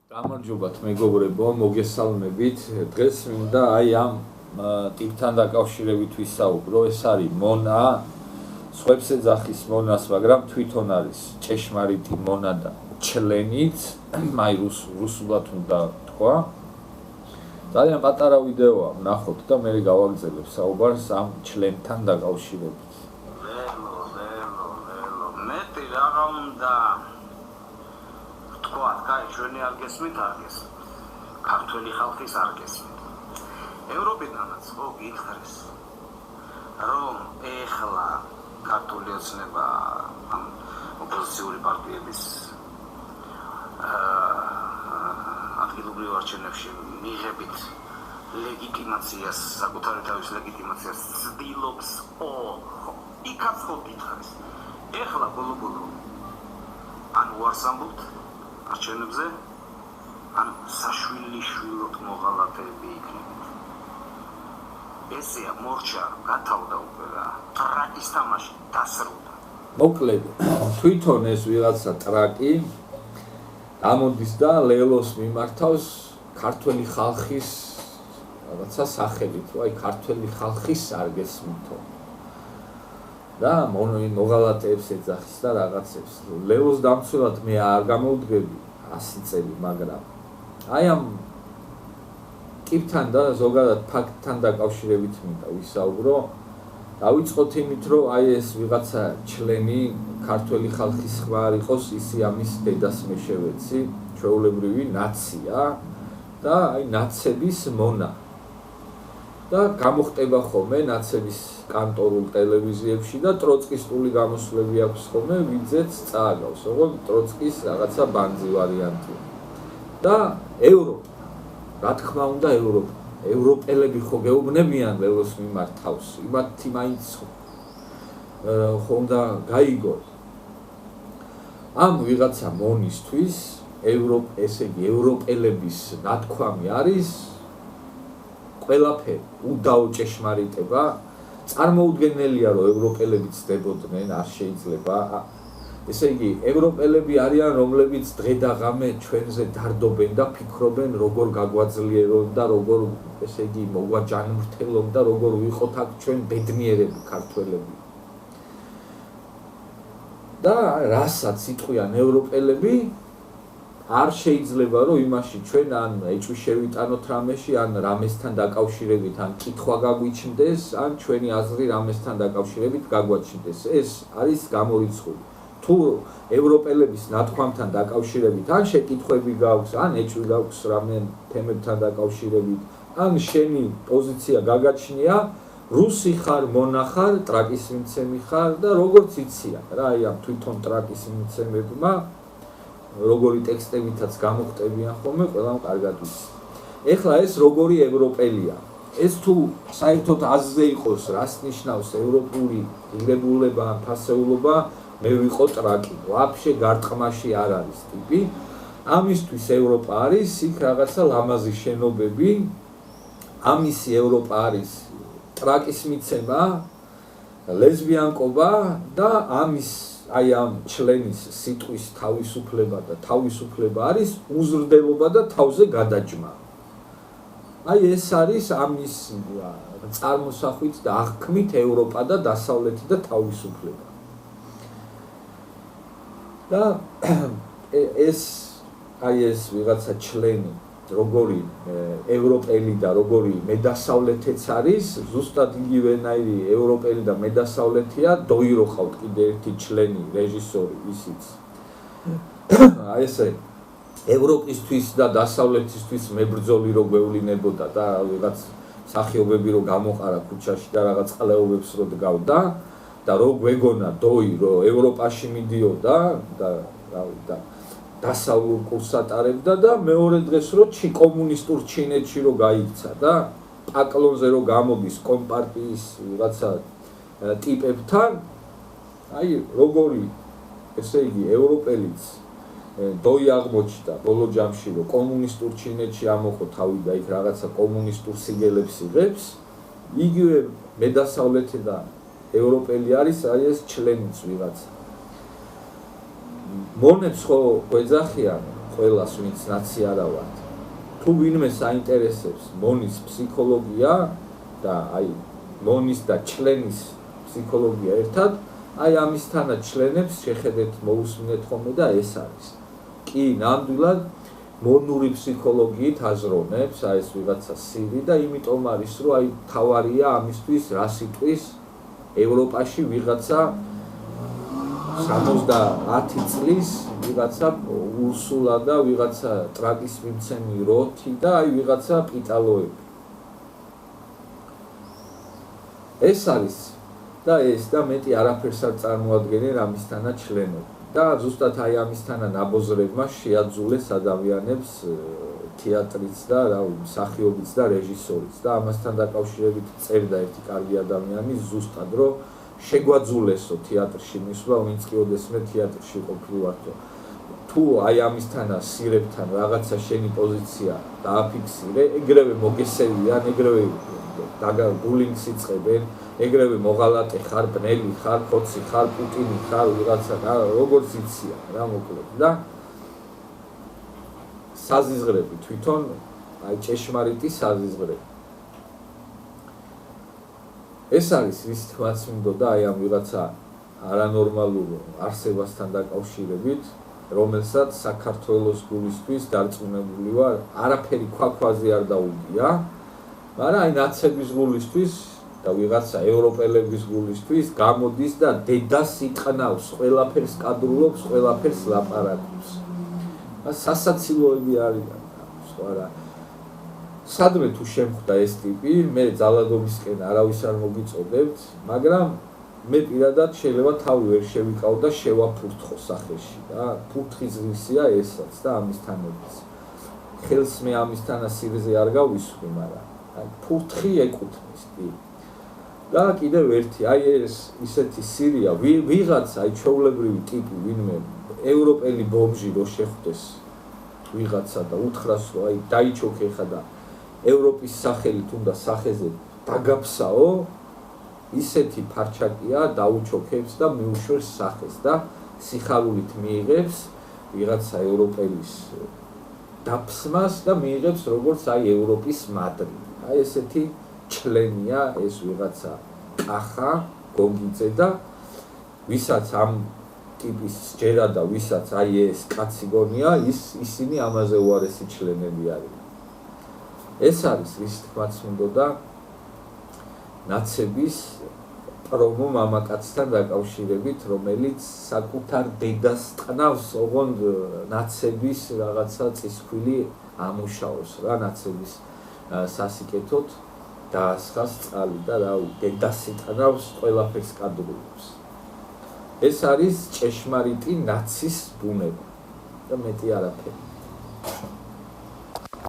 გამარჯობათ მეგობრებო, მოგესალმებით. დღეს მინდა აი ამ ტიპთან დაკავშირებით ვისაუბრო. ეს არის მონა, სხვებს ეძახის მონას, მაგრამ თვითონ არის ჭეშმარიტი მონა და ჩლენით, აი რუსულად უნდა თქვა. ძალიან პატარა ვიდეოა, ვნახოთ და მე გავაგზავნებ საუბარს ამ ჩლენთან დაკავშირებით. მეტი რაღა უნდა თქვათ, კაი, ჩვენი არ გესმით, ქართველი ხალხის არ გესმით. ევროპიდანაც ხო გითხრეს, რომ ეხლა ქართული ოცნება ამ ოპოზიციური პარტიების ადგილობრივ არჩევნებში მიღებით ლეგიტიმაციას, საკუთარი თავის ლეგიტიმაციას ცდილობს. იქაც ხო გითხრეს. ეხლა ბოლო-ბოლო ან უარსამბობთ არჩევნებზე, ან საშვილიშვილოდ მოღალატეები იქნებით. ესეა მორჩა გათავდა უკვე რა, ტრაკის თამაში დასრულდა. მოკლედ, თვითონ ეს ვიღაცა ტრაკი ამოდის და ლელოს მიმართავს ქართველი ხალხის რაღაცა სახელით, აი ქართველი ხალხის არ გესმითო. და მოღალატეებს ეძახის და რაღაცებს. ლელოს დამცველად მე არ გამოვდგები 100 წელი, მაგრამ აი ამ ტიპთან და ზოგადად ფაქტთან დაკავშირებით მინდა ვისაუბრო. დავიწყოთ იმით, რომ აი ეს ვიღაცა ჩლენი ქართველი ხალხის ხმა არ იყოს, ისი ამის დედას მე შევეცი, ჩვეულებრივი ნაცია და აი ნაცების მონა. და გამოხტება ხოლმე ნაცების კანტორულ ტელევიზიებში და ტროცკისტული გამოსვლები აქვს ხოლმე, ვიძეც წააგავს, ოღონდ ტროცკის რაღაცა ბანძი ვარიანტია. და ევროპა, რა თქმა უნდა ევროპა. ევროპელები ხო გეუბნებიან ლელოს მიმართავს, იმათი მაინც ხო უნდა გაიგოთ. ამ ვიღაცა მონისთვის ესე იგი ევროპელების ნათქვამი არის ყველაფერი, უდაო ჭეშმარიტება. წარმოუდგენელია, რომ ევროპელები ცდებოდნენ, არ შეიძლება. ესე იგი, ევროპელები არიან, რომლებიც დღე და ღამე ჩვენზე დარდობენ და ფიქრობენ, როგორ გაგვაძლიერონ და როგორ, ესე იგი, მოგვაჯანმრთელონ და როგორ ვიყოთ აქ ჩვენ ბედნიერები ქართველები. და რასაც იტყვიან ევროპელები, არ შეიძლება რომ იმაში ჩვენ ან ეჭვი შევიტანოთ რამეში, ან რამესთან დაკავშირებით, ან კითხვა გაგვიჩნდეს, ან ჩვენი აზრი რამესთან დაკავშირებით გაგვაჩნდეს. ეს არის გამორიცხული. თუ ევროპელების ნათქვამთან დაკავშირებით, ან შეკითხვები გაქვს, ან ეჭვი გაქვს რამე თემებთან დაკავშირებით, ან შენი პოზიცია გაგაჩნია, რუსი ხარ, მონა ხარ, ტრაკის მიცემი ხარ და როგორც იციან რა, აი ამ თვითონ ტრაკის მიცემებმა როგორი ტექსტებითაც გამოხტებიან ხოლმე, ყველამ კარგად ვიცი. ეხლა ეს როგორი ევროპელია? ეს თუ საერთოდ აზრზე იყოს, რას ნიშნავს ევროპული ღირებულება, ფასეულობა, მე ვიყო ტრაკი. ვაფშე გარტყმაში არ არის ტიპი. ამისთვის ევროპა არის, იქ რაღაცა ლამაზი შენობები. ამისი ევროპა არის ტრაკის მიცემა, ლესბიანკობა და ამის აი ამ ჩლენის სიტყვის თავისუფლება და თავისუფლება არის უზრდელობა და თავზე გადაჯმა. აი ეს არის ამის წარმოსახვით და აღქმით ევროპა და დასავლეთი და თავისუფლება. და ეს ვიღაცა ჩლენი, როგორი ევროპელი და როგორი მედასავლეთიც არის, ზუსტად იგივენაირი ევროპელი და მედასავლეთია, დოირო ხავთ კიდე ერთი ჩლენი, რეჟისორი, ისიც. აი ესე ევროპისთვის და დასავლეთისთვის მებრძოლი რო გვევლინებოდა და ვიღაც სახიობები რო გამოყარა ქუჩაში და რაღაც ყლეობებს რო დგავდა და რო გვეგონა დოი რო ევროპაში მიდიოდა და რავი და დასავლურ კურსს ატარებდა და მეორე დღეს რო კომუნისტურ ჩინეთში რო გაიქცა და პაკლონზე რო გამოდის კომპარტიის რაღაცა ტიპებთან, აი როგორი ესე იგი ევროპელიც დოი აღმოჩნდა ბოლო ჯამში რო კომუნისტურ ჩინეთში ამოყო თავი და იქ რაღაცა კომუნისტურ სიგელებს იღებს, იგივე მედასავლეთი და ევროპელი არის, აი ეს ჩლენიც ვიღაცა. მონებს ხო გვეძახიან, ყველას ვინც ნაცი არა ვართ. თუ ვინმე საინტერესებს მონის ფსიქოლოგია და აი მონის და ჩლენის ფსიქოლოგია ერთად, აი ამისთანაც ჩლენებს შეხედეთ მოусმინეთ ხოლმე და ეს არის. კი, ნამდვილად მონური ფსიქოლოგიით აზროვნებს, აი ეს ვიღაცა სირი და იმიტომ არის, რომ აი თავარია ამისთვის რას იტყვის ევროპაში ვიღაცა 70 წლის ვიღაცა ურსულა და ვიღაცა ტრაკის მიმცემი როთი და აი ვიღაცა პიტალოები. ეს არის და ეს და მეტი არაფერს არ წარმოადგენენ ამისთანა ჩლენები. და ზუსტად აი ამისთანა ნაბოზრებმა შეაძულეს ადამიანებს თეატრიც და მსახიობიც და რეჟისორიც და ამასთან დაკავშირებით წერდა ერთი კარგი ადამიანი ზუსტად რომ შეგვაძულესო თეატრში მისვლა, ვინც კი ოდესმე თეატრში ყოფილვართო. თუ აი ამისთანა სირებთან რაღაცა შენი პოზიცია დააფიქსირე, ეგრევე მოგესევიან, ეგრევე ბულინგს იწყებენ, ეგრევე მოღალატე ხარ, ბნელი ხარ, ხოცი ხარ, პუტინი ხარ, ვიღაცა და როგორც იციან რა მოკლედ და საზიზღრები თვითონ აი ჭეშმარიტი საზიზღრები. ეს არის ვის თმაც მინდოდა აი ამ ვიღაცა არანორმალურ არსებასთან დაკავშირებით, რომელსაც საქართველოს გულისთვის დარწმუნებული ვარ, არაფერი ქვაქვაზე არ დაუგია, მაგრამ აი ნაცების გულისთვის და ვიღაცა ევროპელების გულისთვის გამოდის და დედას იტყნავს, ყველაფერს კადრულობს, ყველაფერს ლაპარაკობს. სასაცილოები არიან, სხვა რა. სადმე თუ შემხვდა ეს ტიპი, მე ძალადობისკენ არავის არ მოგიწოდებთ, მაგრამ მე პირადად შეიძლება თავი ვერ შევიკავ და შევაფურთხო სახელში და ფურთხიზრისია ესაც და ამისთანაც. ხელს მე ამისთანა სირზე არ გავისვრი, მაგრამ აი ფურთხი ეკუთვნის კი. და კიდევ ერთი, აი ეს ისეთი სირია, ვიღაც აი ჩვეულებრივი ტიპი, ვინმე ევროპელი ბომჟი რო შეხვდეს ვიღაცა და უთხრას რომ აი დაიჩოქე ხა და ევროპის სახელით უნდა სახეზე დაგაფსაო, ისეთი ფარჩაკია დაუჩოქებს და მიუშვერს სახეს და სიხარულით მიიღებს ვიღაცა ევროპელის დაფსმას და მიიღებს როგორც აი ევროპის მადრი. აი ესეთი ჩლენია ეს ვიღაცა კახა გოგიძე და ვისაც ამ ტიპის ჯერა და ვისაც აი ეს კაცი გონია, ისინი ამაზე უარესი ჩლენები არიან. ეს არის ვის თქმაც მინდოდა ნაცების პრომო მამაკაცთან დაკავშირებით, რომელიც საკუთარ დედას ტყნავს, ოღონდ ნაცების რაღაცა წისქვილი ამუშაოს რა ნაცების სასიკეთოდ დაასხას წყალი და რავი დედას იტყნავს, ყველაფერს კადრულობს. ეს არის ჭეშმარიტი ნაცის ბუნება და მეტი არაფერი.